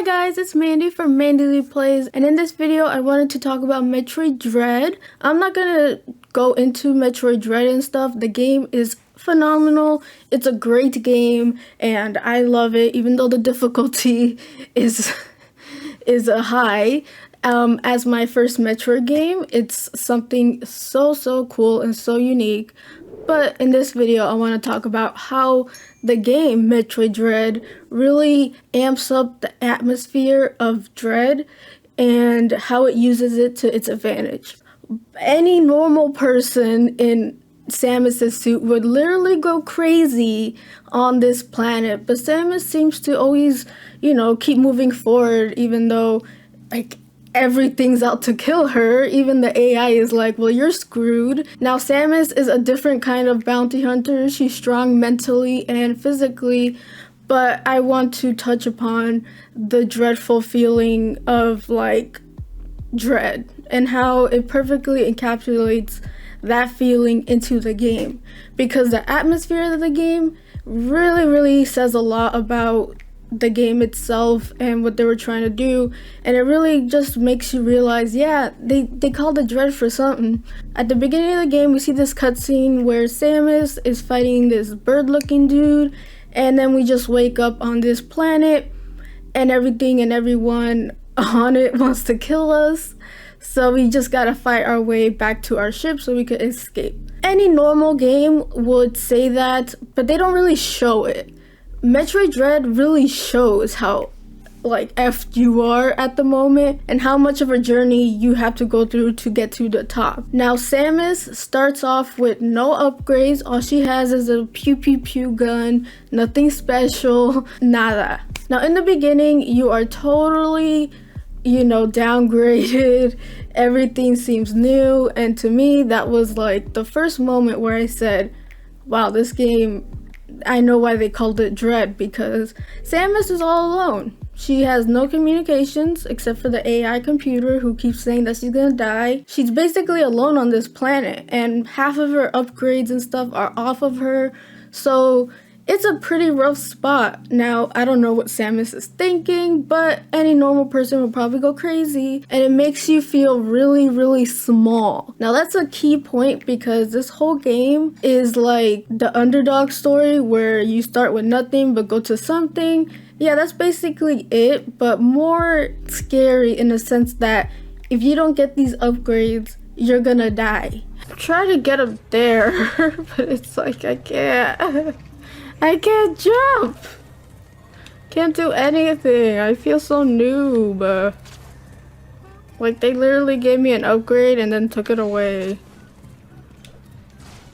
Hi guys, it's Mandy from Mandyleeplays, and in this video I wanted to talk about Metroid Dread. I'm not gonna go into Metroid Dread and stuff. The game is phenomenal. It's a great game and I love it, even though the difficulty is a high. As my first Metroid game, it's something so cool and so unique. But in this video, I want to talk about how the game Metroid Dread really amps up the atmosphere of Dread and how it uses it to its advantage. Any normal person in Samus's suit would literally go crazy on this planet, but Samus seems to always, keep moving forward even though, everything's out to kill her. Even the AI is like, well, you're screwed. Now, Samus is a different kind of bounty hunter. She's strong mentally and physically, but I want to touch upon the dreadful feeling of, dread and how it perfectly encapsulates that feeling into the game. Because the atmosphere of the game really says a lot about the game itself and what they were trying to do, and it really just makes you realize, yeah, they called it Dread for something. At the beginning of the game, we see this cutscene where Samus is fighting this bird-looking dude, and then we just wake up on this planet and everything and everyone on it wants to kill us, so we just gotta fight our way back to our ship so we could escape. Any normal game would say that, but they don't really show it. Metroid Dread really shows how effed you are at the moment and how much of a journey you have to go through to get to the top. Now, Samus starts off with no upgrades. All she has is a pew gun, nothing special, nada. Now, in the beginning, you are totally, downgraded. Everything seems new, and to me, that was the first moment where I said, wow, this game, I know why they called it Dread, because Samus is all alone. She has no communications except for the AI computer who keeps saying that she's gonna die. She's basically alone on this planet, and half of her upgrades and stuff are off of her, so it's a pretty rough spot. Now, I don't know what Samus is thinking, but any normal person would probably go crazy, and it makes you feel really small. Now, that's a key point because this whole game is like the underdog story where you start with nothing but go to something. Yeah, that's basically it, but more scary in the sense that if you don't get these upgrades, you're gonna die. Try to get up there, but it's I can't. I can't jump! Can't do anything. I feel so noob. They literally gave me an upgrade and then took it away.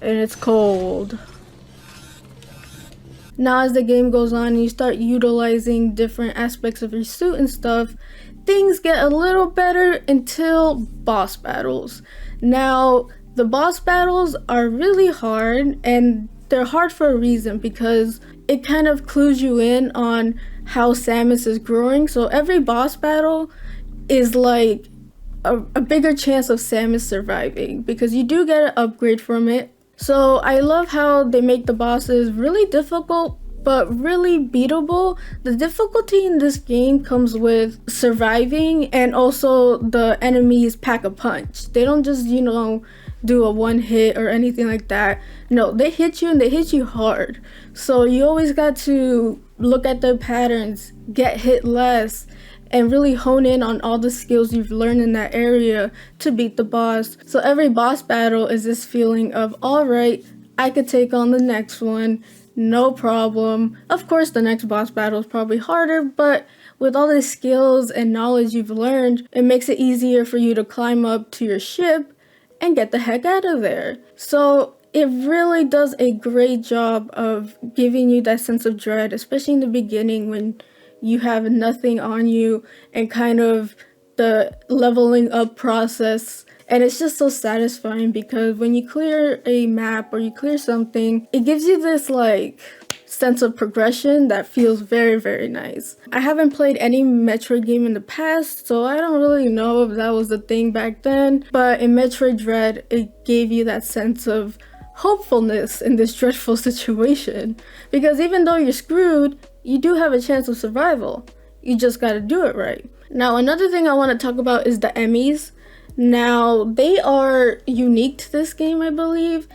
And it's cold. Now as the game goes on and you start utilizing different aspects of your suit and stuff, things get a little better until boss battles. Now, the boss battles are really hard, and they're hard for a reason because it kind of clues you in on how Samus is growing. So every boss battle is a bigger chance of Samus surviving because you do get an upgrade from it. So I love how they make the bosses really difficult but really beatable. The difficulty in this game comes with surviving, and also the enemies pack a punch. They don't just, do a one hit or anything like that. No, they hit you and they hit you hard. So you always got to look at the patterns, get hit less, and really hone in on all the skills you've learned in that area to beat the boss. So every boss battle is this feeling of, all right, I could take on the next one, no problem. Of course, the next boss battle is probably harder, but with all the skills and knowledge you've learned, it makes it easier for you to climb up to your ship and get the heck out of there. So it really does a great job of giving you that sense of dread, especially in the beginning when you have nothing on you and kind of the leveling up process. And it's just so satisfying because when you clear a map or you clear something, it gives you this sense of progression that feels very nice. I haven't played any Metroid game in the past, so I don't really know if that was the thing back then, but in Metroid Dread, it gave you that sense of hopefulness in this dreadful situation, because even though you're screwed, you do have a chance of survival. You just gotta do it right. Now, another thing I want to talk about is the Emmies. Now, they are unique to this game, I believe.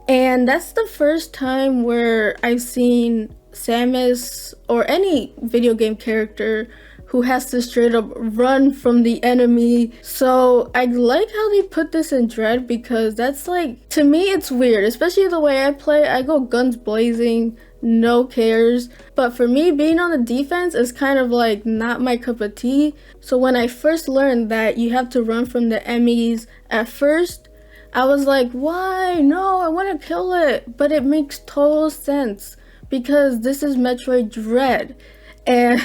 And that's the first time where I've seen Samus or any video game character who has to straight up run from the enemy. So I like how they put this in Dread, because that's like, to me it's weird, especially the way I play. I go guns blazing, no cares. But for me, being on the defense is kind of like not my cup of tea. So when I first learned that you have to run from the Emmies, at first I was like, why? No, I want to kill it. But it makes total sense, because this is Metroid Dread, and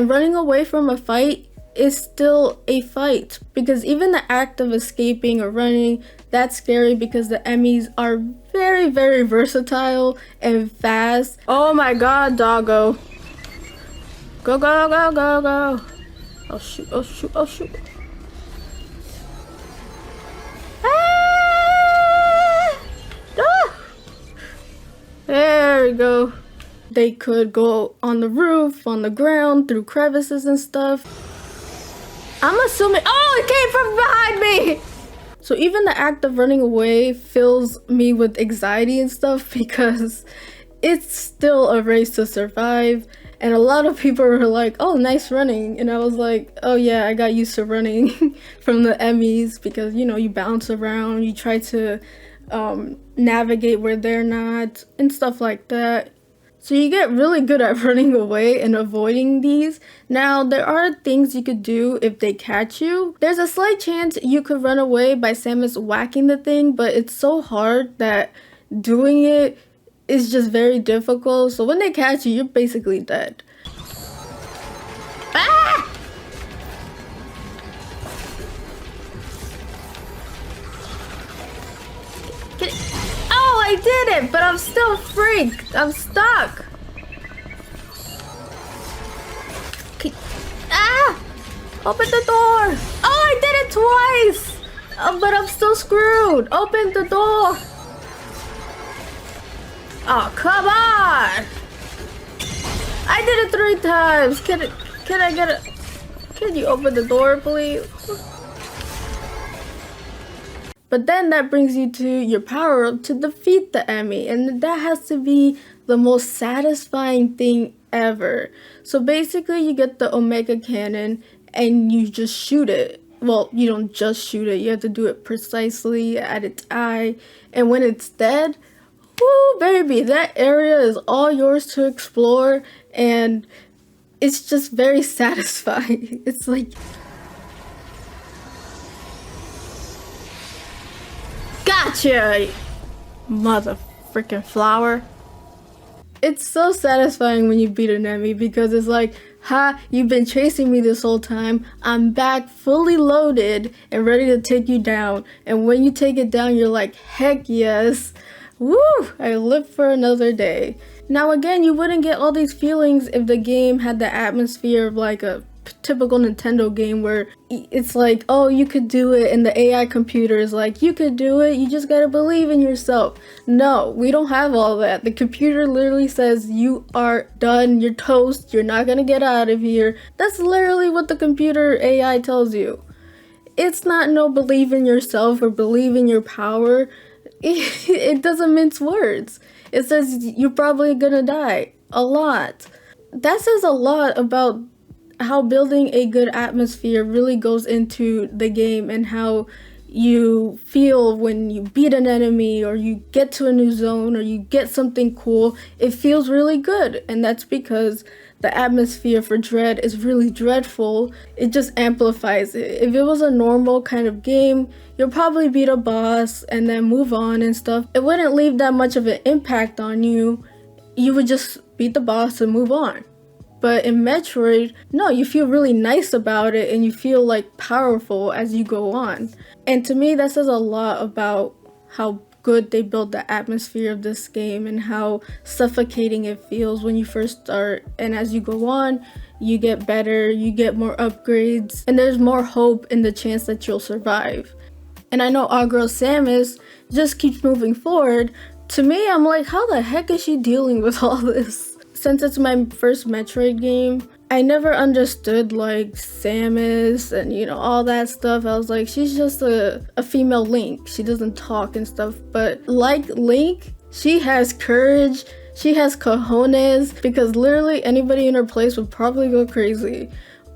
running away from a fight is still a fight, because even the act of escaping or running, that's scary, because the Emmies are very, very versatile and fast. Oh my god, doggo. Go, go, go, go, go. Oh shoot, oh shoot, oh shoot. Ah! Ah! There we go. They could go on the roof, on the ground, through crevices and stuff. I'm assuming, oh, it came from behind me! So even the act of running away fills me with anxiety and stuff, because it's still a race to survive. And a lot of people were like, oh, nice running. And I was like, oh yeah, I got used to running from the Emmies, because, you know, you bounce around, you try to navigate where they're not, and stuff like that. So you get really good at running away and avoiding these. Now, there are things you could do if they catch you. There's a slight chance you could run away by Samus whacking the thing, but it's so hard that doing it is just very difficult. So when they catch you, you're basically dead. Ah! Get it. Oh, I did it, but I'm still freaked. I'm stuck. Okay. Ah! Open the door. Oh, I did it twice. But I'm still screwed. Open the door. Oh, come on. I did it 3 times. Can I get it? Can you open the door, please? But then that brings you to your power up to defeat the Emmy, and that has to be the most satisfying thing ever. So basically you get the Omega Cannon and you just shoot it. Well, you don't just shoot it, you have to do it precisely at its eye, and when it's dead, woo baby, that area is all yours to explore, and it's just very satisfying. It's like, gotcha, mother freaking flower. It's so satisfying when you beat an enemy, because it's like, ha, you've been chasing me this whole time. I'm back fully loaded and ready to take you down. And when you take it down, you're like, heck yes. Woo, I live for another day. Now again, you wouldn't get all these feelings if the game had the atmosphere of like a typical Nintendo game where it's like, oh, you could do it, and the AI computer is like, you could do it, you just gotta believe in yourself. No, we don't have all that. The computer literally says, you are done, you're toast, you're not gonna get out of here. That's literally what the computer AI tells you. It's not no believe in yourself or believe in your power. It doesn't mince words. It says you're probably gonna die a lot. That says a lot about how building a good atmosphere really goes into the game, and how you feel when you beat an enemy or you get to a new zone or you get something cool. It feels really good, and that's because the atmosphere for Dread is really dreadful. It just amplifies it. If it was a normal kind of game, you'll probably beat a boss and then move on and stuff. It wouldn't leave that much of an impact on you. You would just beat the boss and move on. But in Metroid, no, you feel really nice about it, and you feel like powerful as you go on. And to me, that says a lot about how good they built the atmosphere of this game, and how suffocating it feels when you first start. And as you go on, you get better, you get more upgrades, and there's more hope in the chance that you'll survive. And I know our girl Samus just keeps moving forward. To me, I'm like, how the heck is she dealing with all this? Since it's my first Metroid game, I never understood like Samus and all that stuff. I was like, she's just a female Link. She doesn't talk and stuff. But like Link, she has courage. She has cojones, because literally anybody in her place would probably go crazy.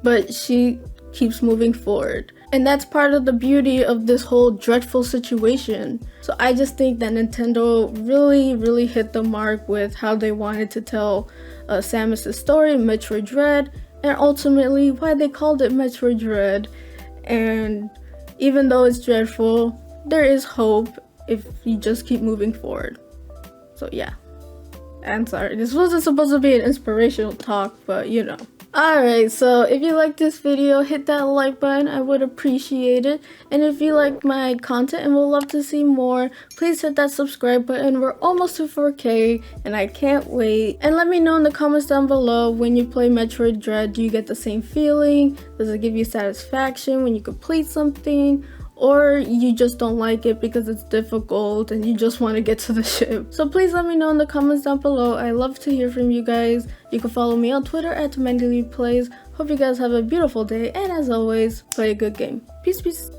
But she keeps moving forward. And that's part of the beauty of this whole dreadful situation. So I just think that Nintendo really hit the mark with how they wanted to tell Samus' story, Metroid Dread, and ultimately why they called it Metroid Dread. And even though it's dreadful, there is hope if you just keep moving forward. So yeah. I'm sorry, this wasn't supposed to be an inspirational talk, but Alright, so if you like this video, hit that like button, I would appreciate it. And if you like my content and would love to see more, please hit that subscribe button. We're almost to 4K and I can't wait. And let me know in the comments down below, when you play Metroid Dread, do you get the same feeling? Does it give you satisfaction when you complete something? Or you just don't like it because it's difficult and you just want to get to the ship. So please let me know in the comments down below. I love to hear from you guys. You can follow me on Twitter at Mandyleeplays. Hope you guys have a beautiful day, and as always, play a good game. Peace.